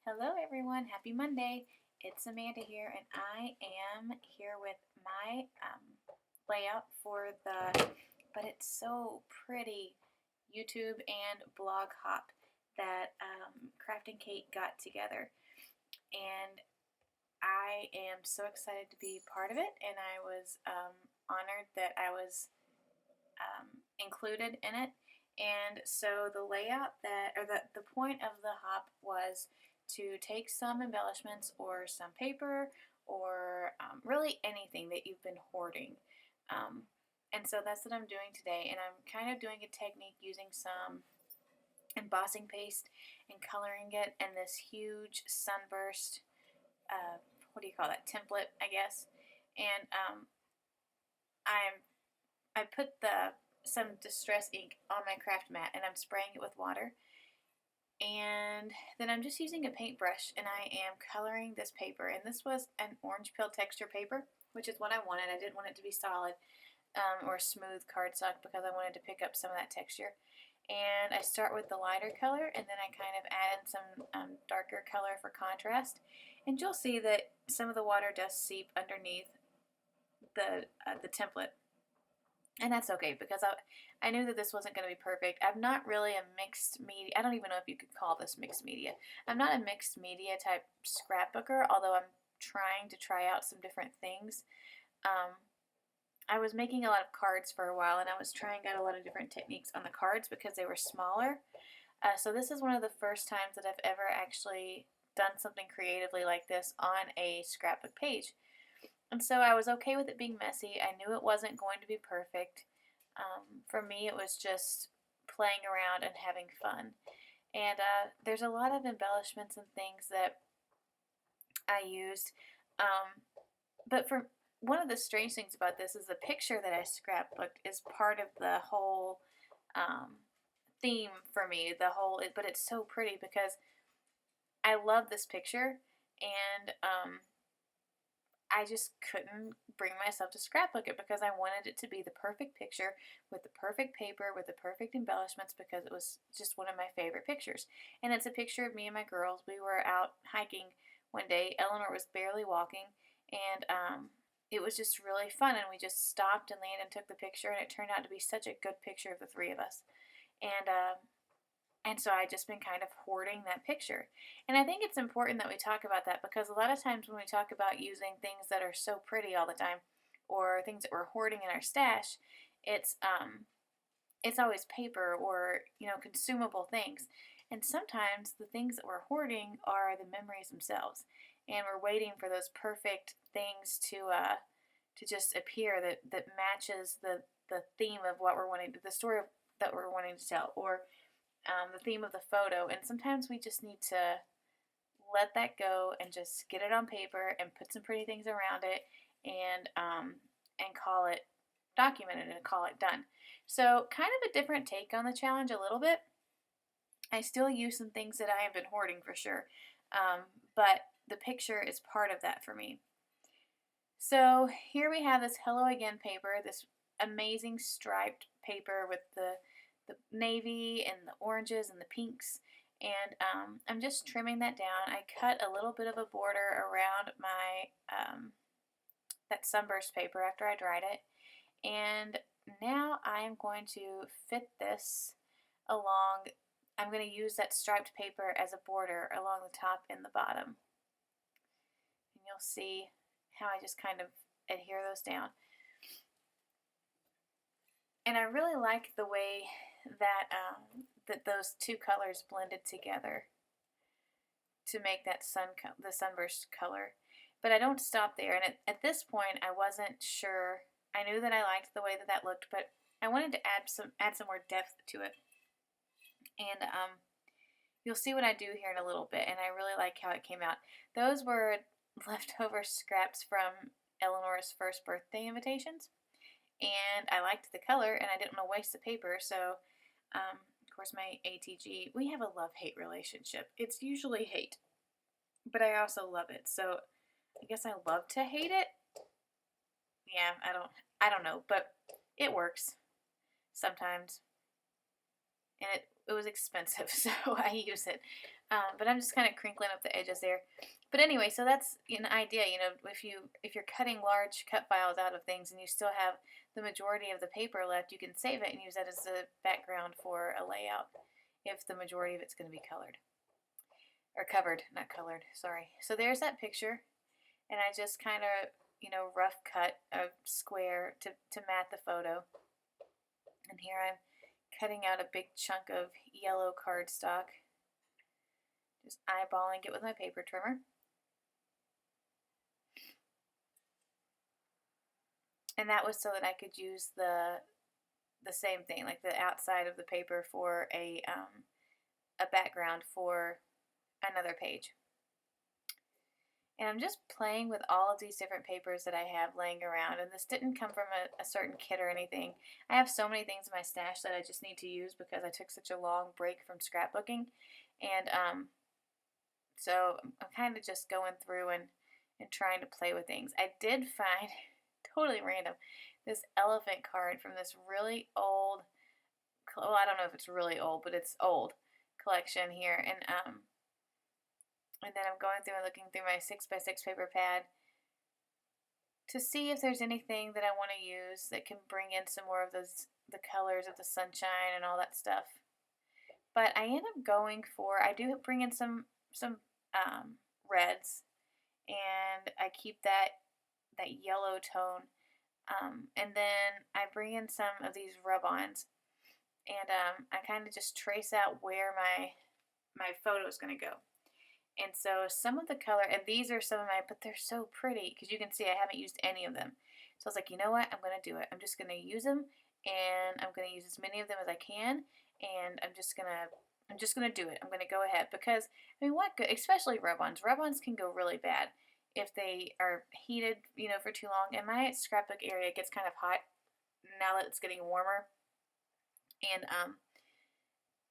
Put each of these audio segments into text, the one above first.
Hello everyone, happy Monday. It's Amanda here and I am here with my layout for but it's so pretty, YouTube and blog hop that Crafting Kate got together. And I am so excited to be part of it, and I was honored that I was included in it. And so the layout the point of the hop was to take some embellishments or some paper or really anything that you've been hoarding. And so that's what I'm doing today. And I'm kind of doing a technique using some embossing paste and coloring it in this huge sunburst, what do you call that, template, I guess. And I'm I put some distress ink on my craft mat and I'm spraying it with water. And then I'm just using a paintbrush and I am coloring this paper. And this was an orange peel texture paper, which is what I wanted. I didn't want it to be solid or smooth cardstock because I wanted to pick up some of that texture. And I start with the lighter color and then I kind of add in some darker color for contrast. And you'll see that some of the water does seep underneath the template. And that's okay because I knew that this wasn't going to be perfect. I'm not really a mixed media. I don't even know if you could call this mixed media. I'm not a mixed media type scrapbooker, although I'm trying to try out some different things. I was making a lot of cards for a while and I was trying out a lot of different techniques on the cards because they were smaller. So this is one of the first times that I've ever actually done something creatively like this on a scrapbook page. And so I was okay with it being messy. I knew it wasn't going to be perfect. For me, it was just playing around and having fun. And there's a lot of embellishments and things that I used. But for one of the strange things about this is the picture that I scrapbooked is part of the whole theme for me. But it's so pretty because I love this picture and I just couldn't bring myself to scrapbook it because I wanted it to be the perfect picture with the perfect paper, with the perfect embellishments because it was just one of my favorite pictures. And it's a picture of me and my girls. We were out hiking one day. Eleanor was barely walking and it was just really fun and we just stopped and leaned and took the picture and it turned out to be such a good picture of the three of us. And so I just been kind of hoarding that picture. And I think it's important that we talk about that because a lot of times when we talk about using things that are so pretty all the time or things that we're hoarding in our stash, it's always paper or, consumable things. And sometimes the things that we're hoarding are the memories themselves. And we're waiting for those perfect things to just appear that matches the theme of what we're wanting, the story that we're wanting to tell, or the theme of the photo. And sometimes we just need to let that go and just get it on paper and put some pretty things around it and call it documented and call it done. So kind of a different take on the challenge a little bit. I still use some things that I have been hoarding for sure, but the picture is part of that for me. So here we have this Hello Again paper, this amazing striped paper with the navy and the oranges and the pinks, and I'm just trimming that down. I cut a little bit of a border around my that sunburst paper after I dried it, and now I am going to fit this along. I'm going to use that striped paper as a border along the top and the bottom, and you'll see how I just kind of adhere those down. And I really like the way that that those two colors blended together to make that the sunburst color. But I don't stop there. And at this point, I wasn't sure. I knew that I liked the way that that looked, but I wanted to add some more depth to it. And you'll see what I do here in a little bit. And I really like how it came out. Those were leftover scraps from Eleanor's first birthday invitations. And I liked the color and I didn't want to waste the paper, so of course my ATG, we have a love-hate relationship. It's usually hate, but I also love it, so I guess I love to hate it. Yeah, I don't know, but it works sometimes. and it was expensive, so I use it. But I'm just kind of crinkling up the edges there. But anyway, so that's an idea. If you're cutting large cut files out of things and you still have the majority of the paper left, you can save it and use that as a background for a layout if the majority of it's going to be colored. Or covered, not colored, sorry. So there's that picture, and I just kind of, rough cut a square to mat the photo. And here I'm cutting out a big chunk of yellow cardstock, just eyeballing it with my paper trimmer. And that was so that I could use the same thing, like the outside of the paper for a background for another page. And I'm just playing with all of these different papers that I have laying around, and this didn't come from a certain kit or anything. I have so many things in my stash that I just need to use because I took such a long break from scrapbooking, and so I'm kind of just going through and trying to play with things. I did find, totally random, this elephant card from this really old, well, I don't know if it's really old, but it's old collection here, and then I'm going through and looking through my 6x6 paper pad to see if there's anything that I want to use that can bring in some more of the colors of the sunshine and all that stuff. But I end up going for, I do bring in some reds, and I keep that yellow tone, and then I bring in some of these rub-ons, and I kind of just trace out where my photo is going to go. And so some of the color, and these are some of my, but they're so pretty because you can see I haven't used any of them. So I was like, you know what, I'm going to do it. I'm just going to use them, and I'm going to use as many of them as I can, and I'm just going to do it. I'm going to go ahead because, I mean, what good, especially rub-ons. Rub-ons can go really bad if they are heated, for too long. And my scrapbook area gets kind of hot now that it's getting warmer. And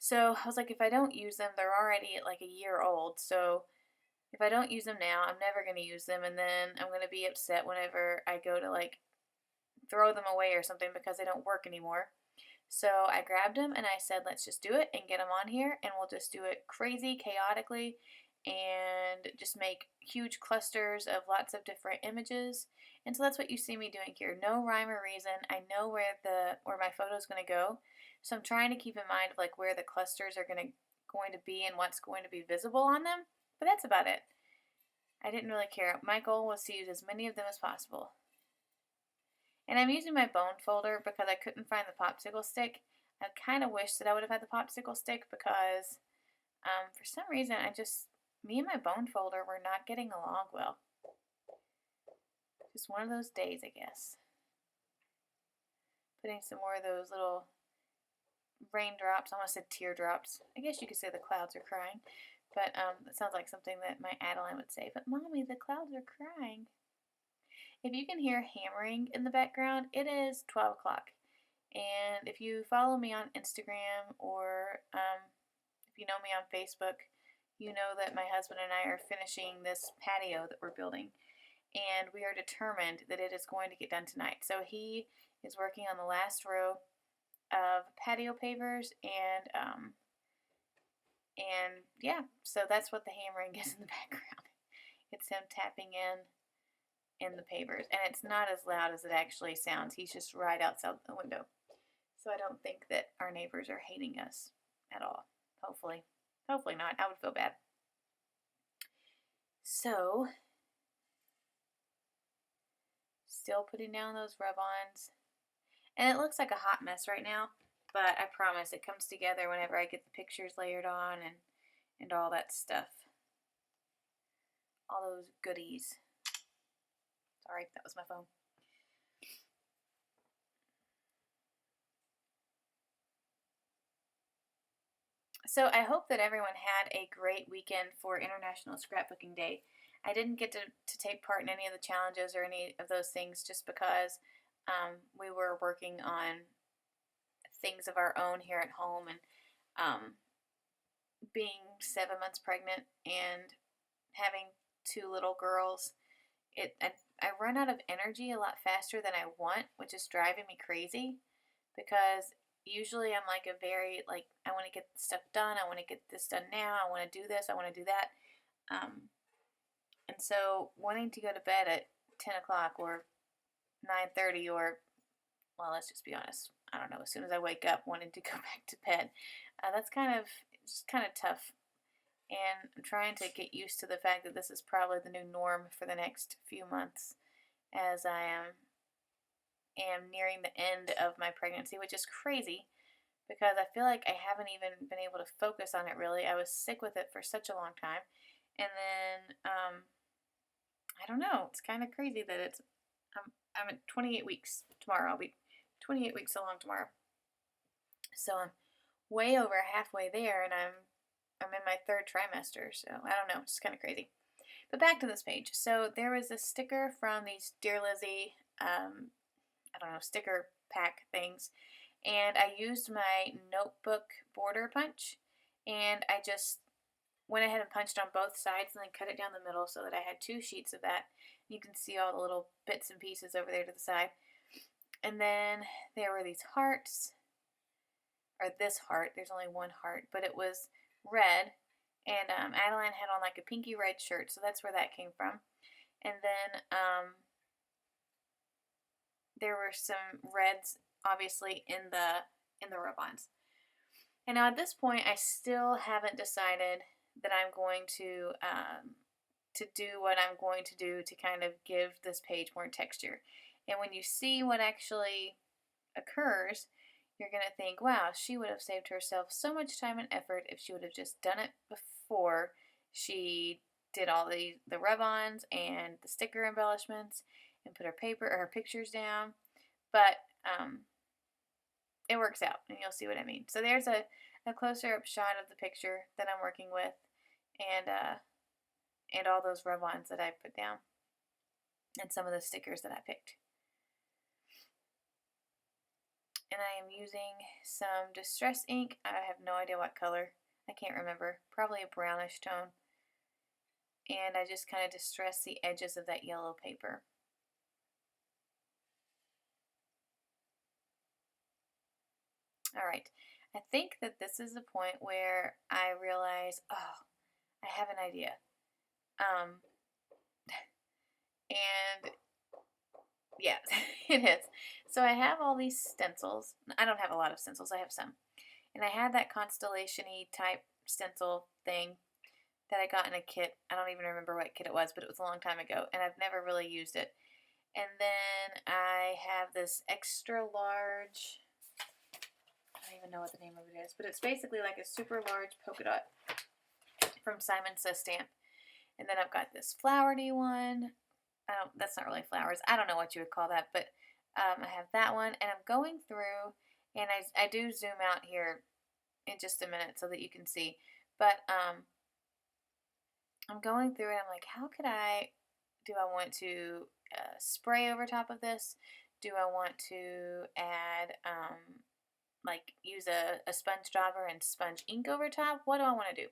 so I was like, if I don't use them, they're already like a year old. So if I don't use them now, I'm never going to use them. And then I'm going to be upset whenever I go to like throw them away or something because they don't work anymore. So I grabbed them and I said, let's just do it and get them on here. And we'll just do it crazy, chaotically, and just make huge clusters of lots of different images. And so that's what you see me doing here. No rhyme or reason. I know where my photo is going to go. So I'm trying to keep in mind like where the clusters are going to be and what's going to be visible on them. But that's about it. I didn't really care. My goal was to use as many of them as possible. And I'm using my bone folder because I couldn't find the popsicle stick. I kind of wish that I would have had the popsicle stick because for some reason me and my bone folder were not getting along well. Just one of those days, I guess. Putting some more of those little raindrops, I almost said teardrops. I guess you could say the clouds are crying, but it sounds like something that my Adeline would say. But Mommy, the clouds are crying. If you can hear hammering in the background, it is 12 o'clock. And if you follow me on Instagram or if you know me on Facebook, you know that my husband and I are finishing this patio that we're building. And we are determined that it is going to get done tonight. So he is working on the last row of patio pavers, and yeah, so that's what the hammering is in the background. It's him tapping in the pavers, and it's not as loud as it actually sounds. He's just right outside the window. So I don't think that our neighbors are hating us at all. Hopefully not. I would feel bad. So still putting down those rub-ons. And it looks like a hot mess right now, but I promise it comes together whenever I get the pictures layered on and all that stuff. All those goodies. Sorry, that was my phone. So I hope that everyone had a great weekend for International Scrapbooking Day. I didn't get to take part in any of the challenges or any of those things just because we were working on things of our own here at home, and being 7 months pregnant and having 2 little girls, I run out of energy a lot faster than I want, which is driving me crazy because usually I'm like a very, like, I want to get stuff done. I want to get this done now. I want to do this. I want to do that. Um, and so wanting to go to bed at 10 o'clock or 9:30 or, well, let's just be honest. I don't know. As soon as I wake up, wanting to go back to bed, that's kind of just kind of tough. And I'm trying to get used to the fact that this is probably the new norm for the next few months, as I am nearing the end of my pregnancy, which is crazy because I feel like I haven't even been able to focus on it really. I was sick with it for such a long time, and then I don't know. It's kind of crazy that I'm at 28 weeks tomorrow. I'll be 28 weeks along tomorrow. So I'm way over halfway there, and I'm in my third trimester. So I don't know. It's just kind of crazy. But back to this page. So there was a sticker from these Dear Lizzie, I don't know, sticker pack things, and I used my notebook border punch, and I just went ahead and punched on both sides and then cut it down the middle so that I had two sheets of that. You can see all the little bits and pieces over there to the side. And then there were these hearts, or this heart. There's only one heart, but it was red. And Adeline had on like a pinky red shirt, so that's where that came from. And then there were some reds, obviously, in the rub-ons. And now at this point, I still haven't decided that I'm going to do what I'm going to do to kind of give this page more texture. And when you see what actually occurs, you're going to think, wow, she would have saved herself so much time and effort if she would have just done it before she did all the rub-ons and the sticker embellishments and put her paper or her pictures down. But it works out, and you'll see what I mean. So there's a closer up shot of the picture that I'm working with, and all those rub-ons that I put down, and some of the stickers that I picked. And I am using some distress ink. I have no idea what color. I can't remember. Probably a brownish tone. And I just kind of distress the edges of that yellow paper. Alright, I think that this is the point where I realize, oh, I have an idea. And yeah, it is. So I have all these stencils. I don't have a lot of stencils, I have some. And I had that constellation-y type stencil thing that I got in a kit. I don't even remember what kit it was, but it was a long time ago, and I've never really used it. And then I have this extra large, I don't even know what the name of it is, but it's basically like a super large polka dot from Simon Says Stamp. And then I've got this flowery one. That's not really flowers. I don't know what you would call that, but I have that one. And I'm going through, and I do zoom out here in just a minute so that you can see. But I'm going through and I'm like, how could do I want to spray over top of this? Do I want to add, like use a sponge dauber and sponge ink over top? What do I want to do?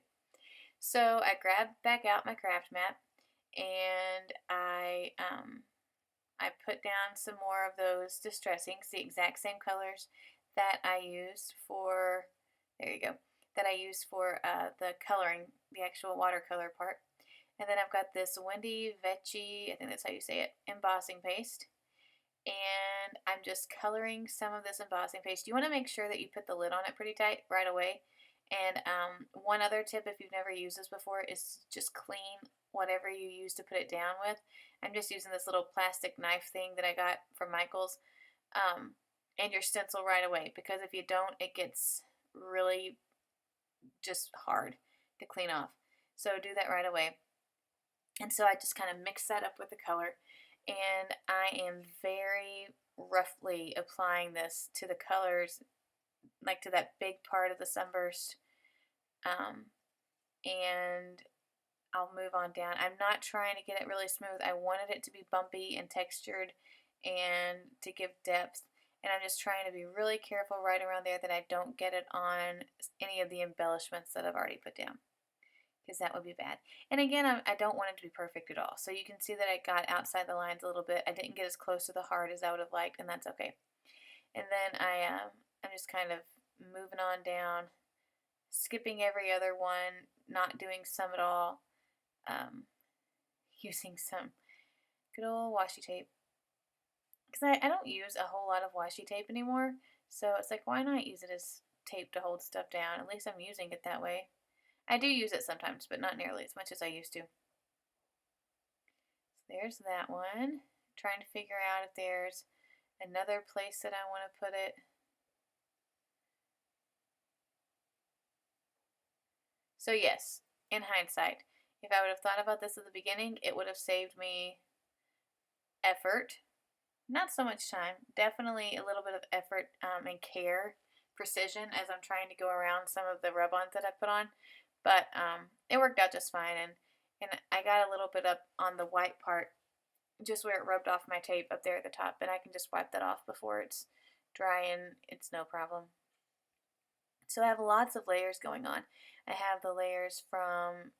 So I grabbed back out my craft mat, and I put down some more of those distress inks, the exact same colors that I used for, there you go, that I used for the coloring, the actual watercolor part. And then I've got this Wendy Vecchi, I think that's how you say it, embossing paste. And I'm just coloring some of this embossing paste. You want to make sure that you put the lid on it pretty tight right away. And one other tip, if you've never used this before, is just clean whatever you use to put it down with. I'm just using this little plastic knife thing that I got from Michael's, and your stencil right away, because if you don't, it gets really just hard to clean off. So do that right away. And so I just kind of mix that up with the color, and I am very roughly applying this to the colors, like to that big part of the sunburst, and I'll move on down. I'm not trying to get it really smooth. I wanted it to be bumpy and textured and to give depth, and I'm just trying to be really careful right around there that I don't get it on any of the embellishments that I've already put down, because that would be bad. And again, I don't want it to be perfect at all. So you can see that I got outside the lines a little bit. I didn't get as close to the heart as I would have liked, and that's okay. And then I'm just kind of moving on down, skipping every other one, not doing some at all, um, using some good old washi tape. Because I don't use a whole lot of washi tape anymore, so it's like, why not use it as tape to hold stuff down? At least I'm using it that way. I do use it sometimes, but not nearly as much as I used to. So there's that one. Trying to figure out if there's another place that I want to put it. So yes, in hindsight, if I would have thought about this at the beginning, it would have saved me effort. Not so much time, definitely a little bit of effort and care, precision as I'm trying to go around some of the rub-ons that I put on. But it worked out just fine, and I got a little bit up on the white part, just where it rubbed off my tape up there at the top, and I can just wipe that off before it's dry, and it's no problem. So I have lots of layers going on. I have the layers from,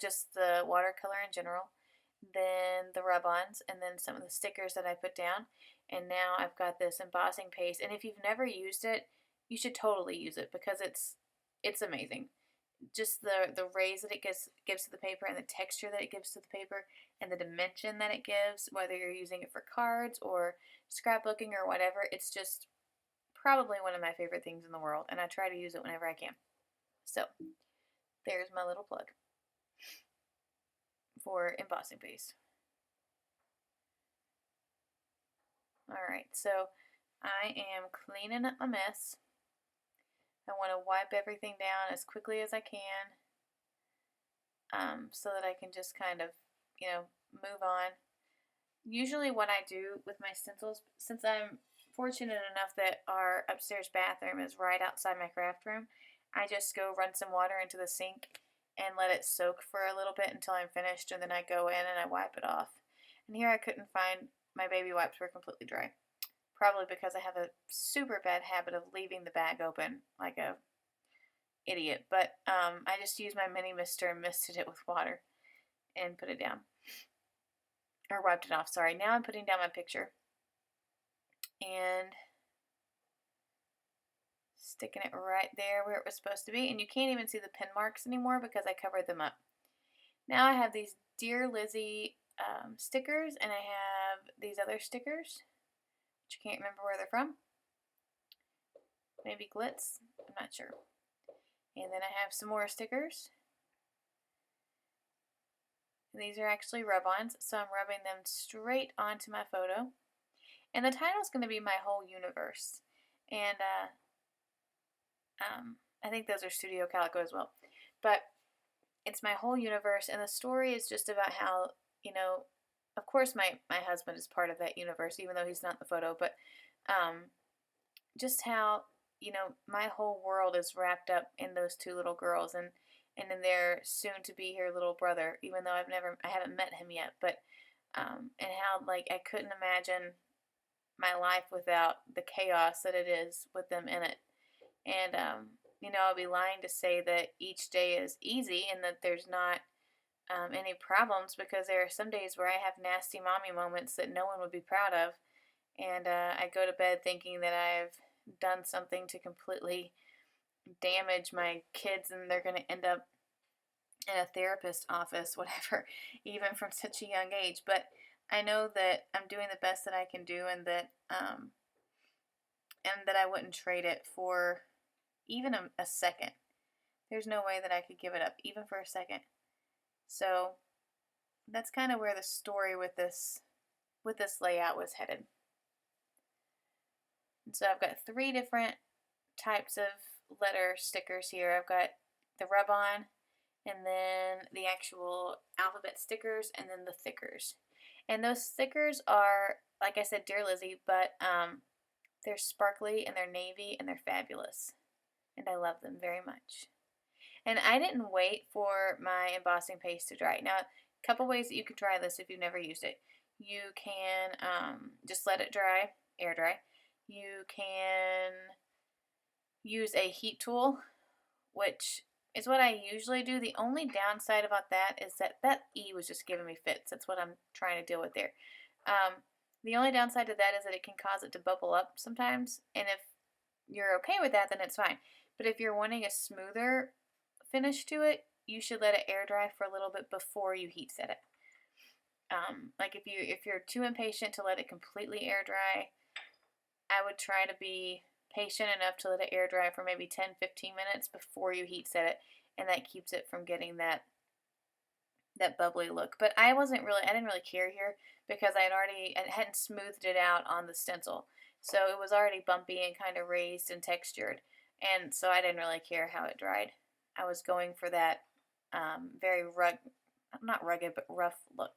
just the watercolor in general, then the rub-ons, and then some of the stickers that I put down. And now I've got this embossing paste. And if you've never used it, you should totally use it because it's amazing. Just the raise that it gives to the paper, and the texture that it gives to the paper, and the dimension that it gives, whether you're using it for cards or scrapbooking or whatever, it's just probably one of my favorite things in the world, and I try to use it whenever I can. So there's my little plug for embossing paste. Alright, so I am cleaning up my mess. I want to wipe everything down as quickly as I can, so that I can just kind of, move on. Usually what I do with my stencils, since I'm fortunate enough that our upstairs bathroom is right outside my craft room, I just go run some water into the sink and let it soak for a little bit until I'm finished, and then I go in and I wipe it off. And here I couldn't find, my baby wipes were completely dry. Probably because I have a super bad habit of leaving the bag open like a idiot. But I just used my mini mister and misted it with water and put it down. Or wiped it off, sorry. Now I'm putting down my picture and sticking it right there where it was supposed to be. And you can't even see the pin marks anymore because I covered them up. Now I have these Dear Lizzie stickers, and I have these other stickers, which I can't remember where they're from. Maybe Glitz? I'm not sure. And then I have some more stickers. And these are actually rub-ons, so I'm rubbing them straight onto my photo. And the title is going to be My Whole Universe. And I think those are Studio Calico as well. But it's My Whole Universe, and the story is just about how, of course my husband is part of that universe, even though he's not in the photo, but just how, my whole world is wrapped up in those two little girls, and in their soon-to-be here little brother, even though I haven't met him yet, but, and how, I couldn't imagine my life without the chaos that it is with them in it. And, I'll be lying to say that each day is easy and that there's not any problems, because there are some days where I have nasty mommy moments that no one would be proud of, and I go to bed thinking that I've done something to completely damage my kids and they're going to end up in a therapist's office, whatever, even from such a young age. But I know that I'm doing the best that I can do, and that I wouldn't trade it for even a second. There's no way that I could give it up, even for a second. So that's kind of where the story with this layout was headed. And so I've got 3 different types of letter stickers here. I've got the rub-on, and then the actual alphabet stickers, and then the thickers. And those stickers are, like I said, Dear Lizzie, but they're sparkly, and they're navy, and they're fabulous. And I love them very much. And I didn't wait for my embossing paste to dry. Now, a couple ways that you can try this if you've never used it. You can just let it dry, air dry. You can use a heat tool, which is what I usually do. The only downside about that is that E was just giving me fits. That's what I'm trying to deal with there. The only downside to that is that it can cause it to bubble up sometimes, and if you're okay with that, then it's fine. But if you're wanting a smoother finish to it, you should let it air dry for a little bit before you heat set it. Like if you're too impatient to let it completely air dry, I would try to be patient enough to let it air dry for maybe 10-15 minutes before you heat set it, and that keeps it from getting that bubbly look. But I didn't really care here because I hadn't smoothed it out on the stencil. So it was already bumpy and kind of raised and textured. And so I didn't really care how it dried. I was going for that very not rugged, but rough look.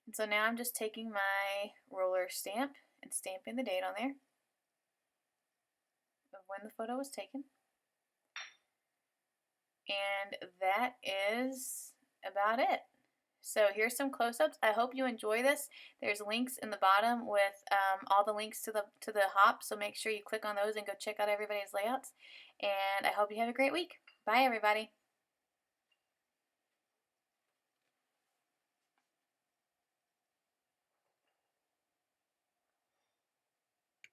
And so now I'm just taking my roller stamp and stamping the date on there of when the photo was taken. And that is about it. So here's some close-ups. I hope you enjoy this. There's links in the bottom with all the links to the hop, so make sure you click on those and go check out everybody's layouts. And I hope you have a great week. Bye, everybody.